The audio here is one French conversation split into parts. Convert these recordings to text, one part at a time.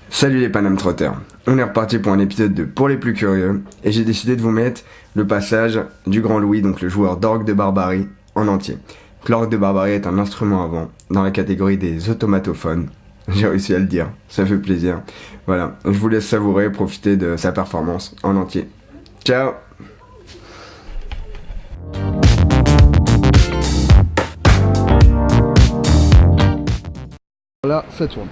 Salut les Paname Trotters, on est reparti pour un épisode de Pour les plus curieux et j'ai décidé de vous mettre le passage du Grand Louis, donc le joueur d'orgue de barbarie, en entier. L'orgue de barbarie est un instrument à vent dans la catégorie des automatophones. J'ai réussi à le dire, ça fait plaisir. Voilà, je vous laisse savourer et profiter de sa performance en entier. Ciao! Là, ça tourne.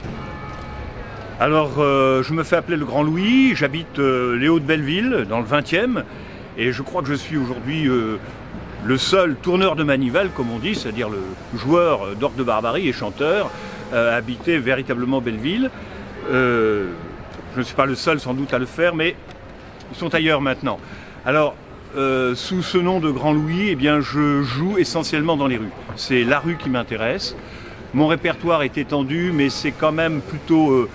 Alors, je me fais appeler le Grand Louis, j'habite les Hauts-de-Belleville, dans le 20e, et je crois que je suis aujourd'hui le seul tourneur de manivelle, comme on dit, c'est-à-dire le joueur d'orgue de barbarie et chanteur, à habiter véritablement Belleville. Je ne suis pas le seul sans doute à le faire, mais ils sont ailleurs maintenant. Alors, sous ce nom de Grand Louis, eh bien, je joue essentiellement dans les rues. C'est la rue qui m'intéresse. Mon répertoire est étendu, mais c'est quand même plutôt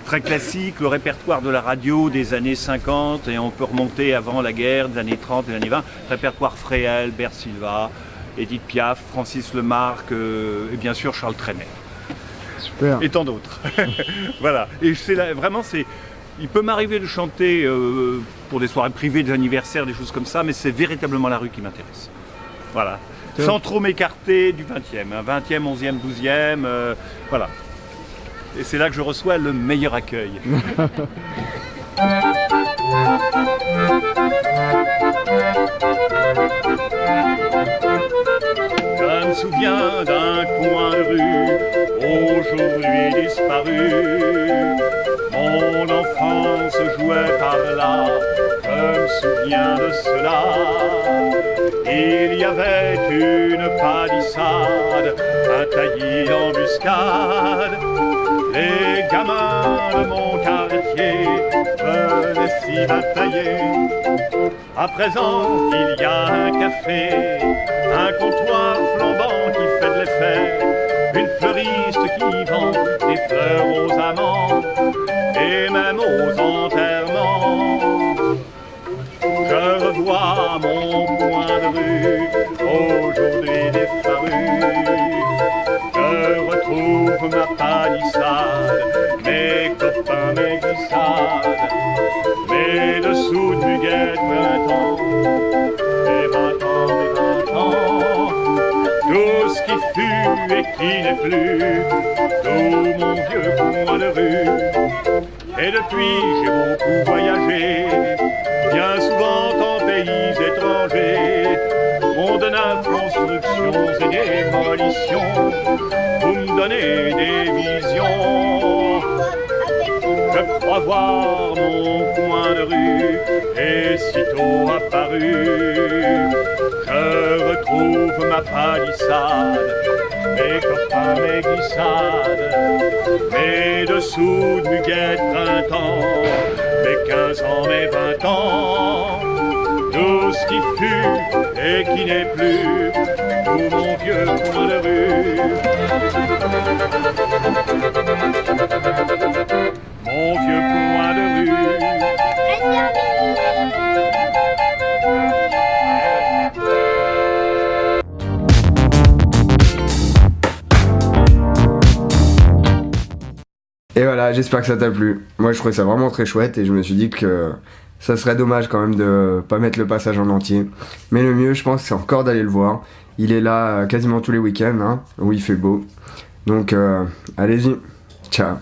très classique, le répertoire de la radio des années 50, et on peut remonter avant la guerre, des années 30 et des années 20, répertoire Fréhel, Bert Silva, Édith Piaf, Francis Lemarque, et bien sûr Charles Trenet. Super. Et tant d'autres. Voilà. Et il peut m'arriver de chanter pour des soirées privées, des anniversaires, des choses comme ça, mais c'est véritablement la rue qui m'intéresse. Voilà. Sans trop m'écarter du 20e, 20e, 11e, 12e, voilà. Et c'est là que je reçois le meilleur accueil. Je me souviens d'un coin de rue, aujourd'hui disparu. Mon enfance jouait par là, je me souviens de cela. Il y avait une palissade, un taillis d'embuscade. Les gamins de mon quartier venaient s'y batailler. À présent, il y a un café, un comptoir flambant qui fait de l'effet, une fleuriste qui vend des fleurs aux amants et même aux enterrements. Je revois mon coin de rue, aujourd'hui disparu. Je retrouve ma palissade, mes copains, mes glissades, mes dessous de muguette, 20 ans, mes 20 ans, mes 20 ans. Tout ce qui fut et qui n'est plus, tout mon vieux coin de rue. Et depuis j'ai beaucoup voyagé, bien souvent en pays étrangers, monde de neuf constructions et démolitions, vous me donnez des visions. Je crois voir mon coin de rue, et sitôt apparu, je retrouve ma palissade, mes copains, mes glissades, mes dessous de muguette printemps, mes 15 ans, mes 20 ans, tout ce qui fut et qui n'est plus, tout mon vieux coin de rue. Mon vieux coin de rue. Et voilà, j'espère que ça t'a plu. Moi je trouvais ça vraiment très chouette et je me suis dit que ça serait dommage quand même de pas mettre le passage en entier. Mais le mieux je pense c'est encore d'aller le voir. Il est là quasiment tous les week-ends, hein, où il fait beau. Donc allez-y, ciao.